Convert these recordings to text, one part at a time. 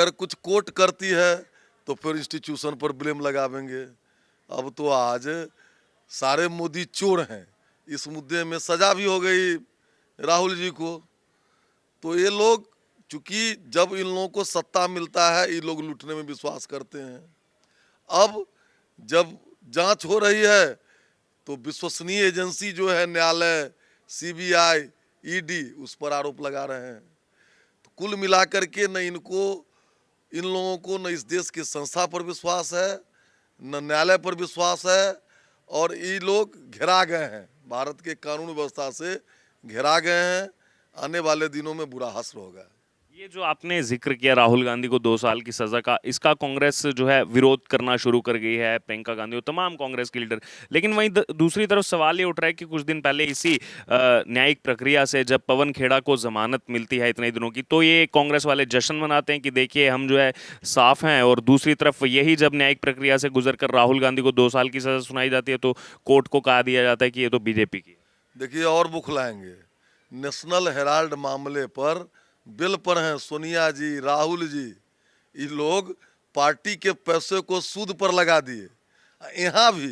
अगर कुछ कोर्ट करती है तो फिर इंस्टीट्यूशन पर ब्लेम लगावेंगे। अब तो आज सारे मोदी चोर हैं, इस मुद्दे में सजा भी हो गई राहुल जी को। तो ये लोग, चूंकि जब इन लोगों को सत्ता मिलता है ये लोग लूटने में विश्वास करते हैं। अब जब जांच हो रही है तो विश्वसनीय एजेंसी जो है न्यायालय, सीबीआई, ईडी, उस पर आरोप लगा रहे हैं। तो कुल मिलाकर के न इन लोगों को न इस देश की संस्था पर विश्वास है, न न्यायालय पर विश्वास है, और ये लोग घेरा गए हैं, भारत के कानून व्यवस्था से घेरा गए हैं। आने वाले दिनों में बुरा हश्र होगा। ये जो आपने जिक्र किया राहुल गांधी को 2 साल की सजा का, इसका कांग्रेस जो है विरोध करना शुरू कर गई है, प्रियंका गांधी और तमाम कांग्रेस के लीडर। लेकिन वहीं दूसरी तरफ सवाल ये उठ रहा है कि कुछ दिन पहले इसी न्यायिक प्रक्रिया से जब पवन खेड़ा को जमानत मिलती है इतने दिनों की, तो ये कांग्रेस वाले जश्न मनाते हैं कि देखिए हम जो है साफ हैं, और दूसरी तरफ यही जब न्यायिक प्रक्रिया से गुजर कर राहुल गांधी को 2 साल की सजा सुनाई जाती है तो कोर्ट को कहा दिया जाता है कि ये तो बीजेपी की है। देखिए और बुखलाएंगे, नेशनल हेराल्ड मामले पर बिल पर हैं सोनिया जी, राहुल जी, ये लोग पार्टी के पैसे को सूद पर लगा दिए। यहाँ भी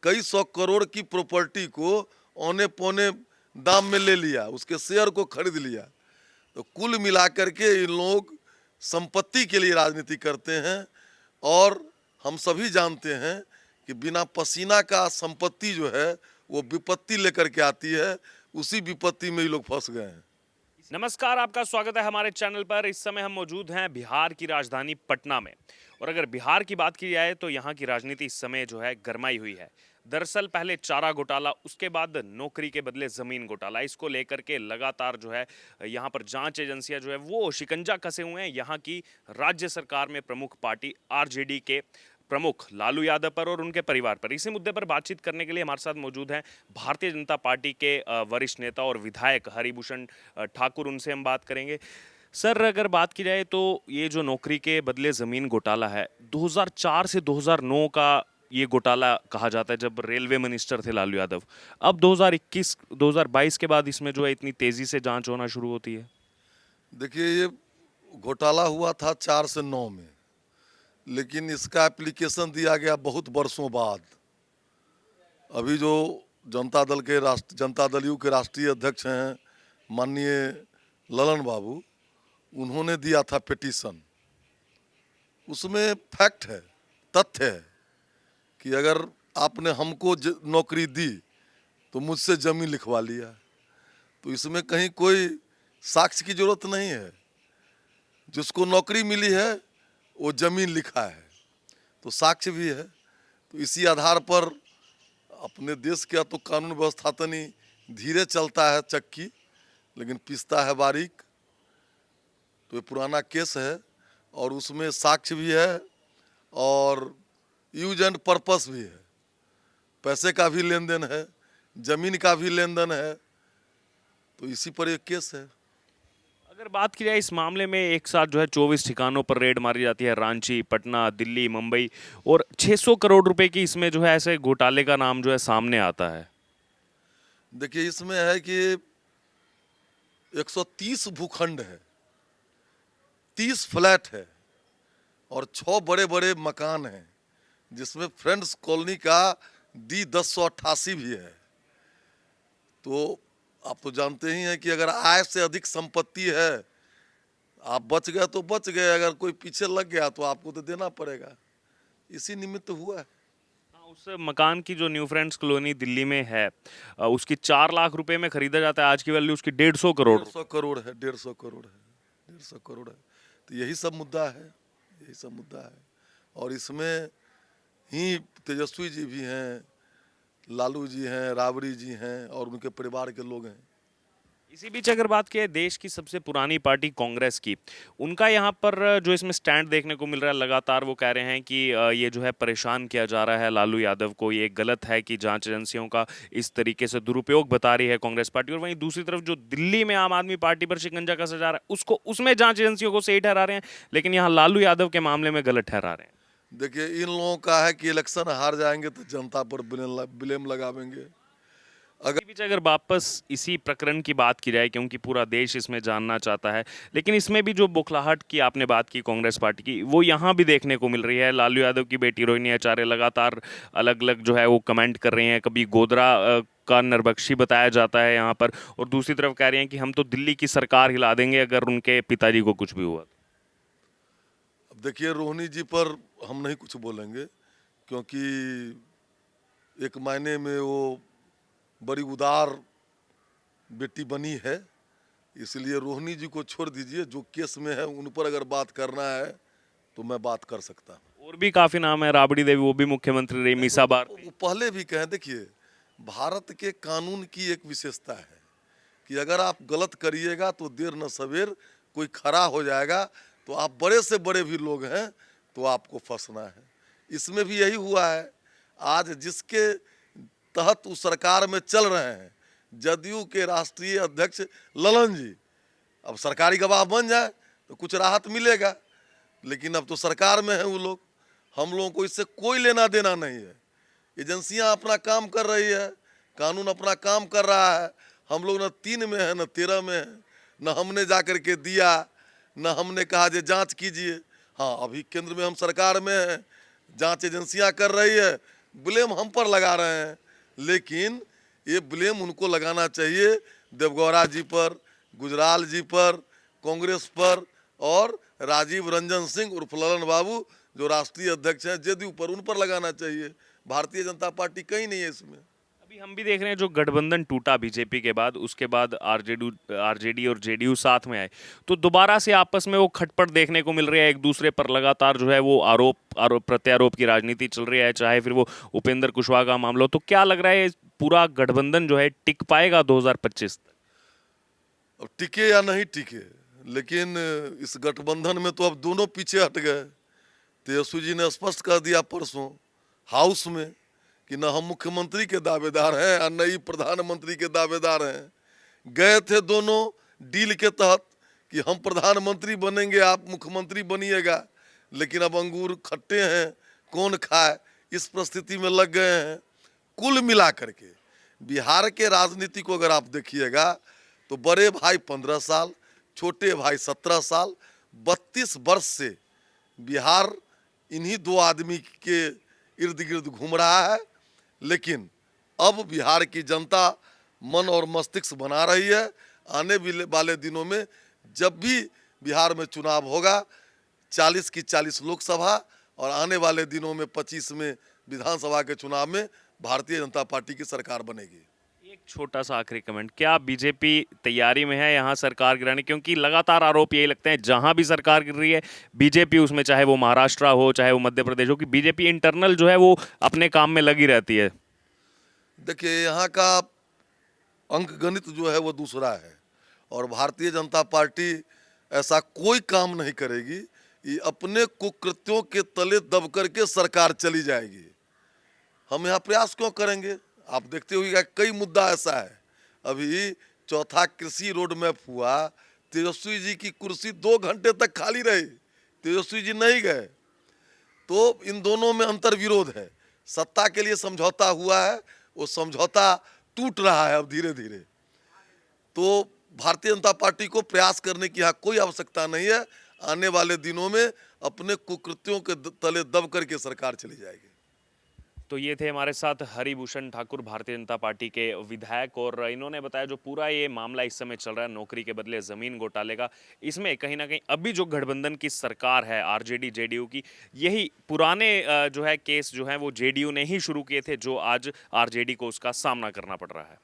कई सौ करोड़ की प्रॉपर्टी को औने पौने दाम में ले लिया, उसके शेयर को खरीद लिया। तो कुल मिलाकर के इन लोग संपत्ति के लिए राजनीति करते हैं, और हम सभी जानते हैं कि बिना पसीना का संपत्ति जो है वो विपत्ति लेकर के आती है। उसी विपत्ति में ये लोग फंस गए हैं। नमस्कार, आपका स्वागत है हमारे चैनल पर। इस समय हम मौजूद हैं बिहार की राजधानी पटना में, और अगर बिहार की बात की जाए तो यहाँ की राजनीति इस समय जो है गरमाई हुई है। दरअसल पहले चारा घोटाला, उसके बाद नौकरी के बदले जमीन घोटाला, इसको लेकर के लगातार जो है यहाँ पर जांच एजेंसियां जो है वो शिकंजा कसे हुए हैं यहाँ की राज्य सरकार में प्रमुख पार्टी आरजेडी के प्रमुख लालू यादव पर और उनके परिवार पर। इसी मुद्दे पर बातचीत करने के लिए हमारे साथ मौजूद हैं भारतीय जनता पार्टी के वरिष्ठ नेता और विधायक हरिभूषण ठाकुर। उनसे हम बात करेंगे। सर, अगर बात की जाए तो ये जो नौकरी के बदले जमीन घोटाला है, 2004 से 2009 का ये घोटाला कहा जाता है, जब रेलवे मिनिस्टर थे लालू यादव। अब 2021 2022 के बाद इसमें जो है इतनी तेजी से जांच होना शुरू होती है। देखिए ये घोटाला हुआ था 4 से 9 में, लेकिन इसका एप्लीकेशन दिया गया बहुत वर्षों बाद। अभी जो जनता दल यू के राष्ट्रीय अध्यक्ष हैं माननीय ललन बाबू, उन्होंने दिया था पिटीशन। उसमें फैक्ट है, तथ्य है कि अगर आपने हमको नौकरी दी तो मुझसे जमीन लिखवा लिया। तो इसमें कहीं कोई साक्ष्य की जरूरत नहीं है। जिसको नौकरी मिली है वो जमीन लिखा है, तो साक्ष्य भी है। तो इसी आधार पर अपने देश का तो कानून व्यवस्था तनी धीरे चलता है चक्की, लेकिन पिसता है बारीक। तो ये पुराना केस है और उसमें साक्ष्य भी है और यूज एंड पर्पस भी है। पैसे का भी लेन देन है, जमीन का भी लेन देन है। तो इसी पर एक केस है। अगर बात की जाए इस मामले में, एक साथ जो है 24 ठिकानों पर रेड मारी जाती है, रांची, पटना, दिल्ली, मुंबई, और 600 करोड़ रुपए की इसमें जो है ऐसे घोटाले का नाम जो है सामने आता है। देखिए इसमें है कि 130 भूखंड है, 30 फ्लैट है और 6 बड़े बड़े मकान हैं, जिसमें फ्रेंड्स कॉलोनी का डी 1088 भी है। तो आप तो जानते ही हैं कि अगर आय से अधिक संपत्ति है, आप बच गए तो बच गए, अगर कोई पीछे लग गया तो आपको तो देना पड़ेगा। इसी निमित्त हुआ है। हाँ, उस मकान की जो न्यू फ्रेंड्स कॉलोनी दिल्ली में है, उसकी 4 लाख रुपए में खरीदा जाता है। आज की वैल्यू उसकी 150 करोड़। 150 करोड़ है, 150 करोड़ है, 150 करोड़ है। तो यही सब मुद्दा है, यही सब मुद्दा है। और इसमें ही तेजस्वी जी भी हैं, लालू जी हैं, राबड़ी जी हैं और उनके परिवार के लोग हैं। इसी बीच अगर बात की देश की सबसे पुरानी पार्टी कांग्रेस की, उनका यहाँ पर जो इसमें स्टैंड देखने को मिल रहा है, लगातार वो कह रहे हैं कि ये जो है परेशान किया जा रहा है लालू यादव को, ये गलत है कि जांच एजेंसियों का इस तरीके से दुरुपयोग बता रही है कांग्रेस पार्टी। और वहीं दूसरी तरफ जो दिल्ली में आम आदमी पार्टी पर शिकंजा कसा जा रहा है, उसको उसमें जांच एजेंसियों को सही ठहरा रहे हैं, लेकिन यहाँ लालू यादव के मामले में गलत ठहरा रहे हैं। देखिए इन लोगों का है कि इलेक्शन हार जाएंगे तो जनता पर ब्लेम लगावेंगे। इसी बीच अगर वापस इसी प्रकरण की बात की जाए, क्योंकि पूरा देश इसमें जानना चाहता है, लेकिन इसमें भी जो बौखलाहट की आपने बात की कांग्रेस पार्टी की, वो यहाँ भी देखने को मिल रही है। लालू यादव की बेटी रोहिणी आचार्य लगातार अलग अलग जो है वो कमेंट कर रही हैं। कभी गोधरा का नरबख्शी बताया जाता है यहाँ पर, और दूसरी तरफ कह रहे हैं कि हम तो दिल्ली की सरकार हिला देंगे अगर उनके पिताजी को कुछ भी हुआ। अब देखिए, रोहिणी जी पर हम नहीं कुछ बोलेंगे, क्योंकि एक मायने में वो बड़ी उदार बेटी बनी है, इसलिए रोहिणी जी को छोड़ दीजिए। जो केस में है उन पर अगर बात करना है तो मैं बात कर सकता हूँ। और भी काफी नाम है, राबड़ी देवी वो भी मुख्यमंत्री रही, मीसा भारती। वो पहले भी कहें, देखिए भारत के कानून की एक विशेषता है कि अगर आप गलत करिएगा तो देर न सवेर कोई खड़ा हो जाएगा, तो आप बड़े से बड़े भी लोग हैं तो आपको फंसना है। इसमें भी यही हुआ है। आज जिसके तहत उस सरकार में चल रहे हैं, जदयू के राष्ट्रीय अध्यक्ष ललन जी, अब सरकारी गवाह बन जाए तो कुछ राहत मिलेगा, लेकिन अब तो सरकार में है वो लोग। हम लोगों को इससे कोई लेना देना नहीं है। एजेंसियां अपना काम कर रही है, कानून अपना काम कर रहा है। हम लोग न 3 में है न 13 में है, न हमने जा कर के दिया, न हमने कहा जे जांच कीजिए। हाँ, अभी केंद्र में हम सरकार में हैं, जांच एजेंसियां कर रही है, ब्लेम हम पर लगा रहे हैं, लेकिन ये ब्लेम उनको लगाना चाहिए देवगौड़ा जी पर, गुजराल जी पर, कांग्रेस पर, और राजीव रंजन सिंह उर्फ ललन बाबू जो राष्ट्रीय अध्यक्ष हैं जदयू पर, उन पर लगाना चाहिए। भारतीय जनता पार्टी कहीं नहीं है इसमें। अभी हम भी देख रहे हैं जो गठबंधन टूटा बीजेपी के बाद, उसके बाद आरजेडी और जेडीयू साथ में आए, तो दोबारा से आपस में वो खटपट देखने को मिल रही है। एक दूसरे पर लगातार जो है वो आरोप प्रत्यारोप की राजनीति चल रही है, चाहे फिर वो उपेंद्र कुशवाहा का मामला हो। तो क्या लग रहा है पूरा गठबंधन जो है टिक पाएगा 2025 तक? अब टिके या नहीं टिके, लेकिन इस गठबंधन में तो अब दोनों पीछे हट गए। तेजस्वी जी ने स्पष्ट कर दिया परसों हाउस में कि न हम मुख्यमंत्री के दावेदार हैं और न ही प्रधानमंत्री के दावेदार हैं। गए थे दोनों डील के तहत कि हम प्रधानमंत्री बनेंगे, आप मुख्यमंत्री बनिएगा, लेकिन अब अंगूर खट्टे हैं, कौन खाए, इस परिस्थिति में लग गए हैं। कुल मिला करके बिहार के राजनीति को अगर आप देखिएगा तो बड़े भाई 15 साल, छोटे भाई 17 साल, 32 वर्ष से बिहार इन्हीं 2 आदमी के इर्द गिर्द घूम रहा है। लेकिन अब बिहार की जनता मन और मस्तिष्क बना रही है। आने वाले दिनों में जब भी बिहार में चुनाव होगा, 40 की 40 लोकसभा और आने वाले दिनों में 25 में विधानसभा के चुनाव में भारतीय जनता पार्टी की सरकार बनेगी। एक छोटा सा आखिरी कमेंट, क्या बीजेपी तैयारी में है यहाँ सरकार गिराने? क्योंकि लगातार आरोप यही लगते हैं जहां भी सरकार गिर रही है बीजेपी उसमें, चाहे वो महाराष्ट्र हो चाहे वो मध्य प्रदेश हो, कि बीजेपी इंटरनल जो है वो अपने काम में लगी रहती है। देखिए, यहाँ का अंकगणित जो है वो दूसरा है, और भारतीय जनता पार्टी ऐसा कोई काम नहीं करेगी। ये अपने कुकृत्यों के तले दब करके सरकार चली जाएगी। हम यहाँ प्रयास क्यों करेंगे? आप देखते होइएगा कई मुद्दा ऐसा है। अभी चौथा कृषि रोड मैप हुआ, तेजस्वी जी की कुर्सी 2 घंटे तक खाली रही, तेजस्वी जी नहीं गए। तो इन दोनों में अंतर विरोध है। सत्ता के लिए समझौता हुआ है, वो समझौता टूट रहा है अब धीरे धीरे। तो भारतीय जनता पार्टी को प्रयास करने की यहाँ कोई आवश्यकता नहीं है। आने वाले दिनों में अपने कुकृत्यों के तले दब करके सरकार चली जाएगी। तो ये थे हमारे साथ हरिभूषण ठाकुर, भारतीय जनता पार्टी के विधायक, और इन्होंने बताया जो पूरा ये मामला इस समय चल रहा है नौकरी के बदले ज़मीन घोटाले का, इसमें कहीं ना कहीं अभी जो गठबंधन की सरकार है आरजेडी जेडीयू की, यही पुराने जो है केस जो है वो जेडीयू ने ही शुरू किए थे, जो आज आरजेडी को उसका सामना करना पड़ रहा है।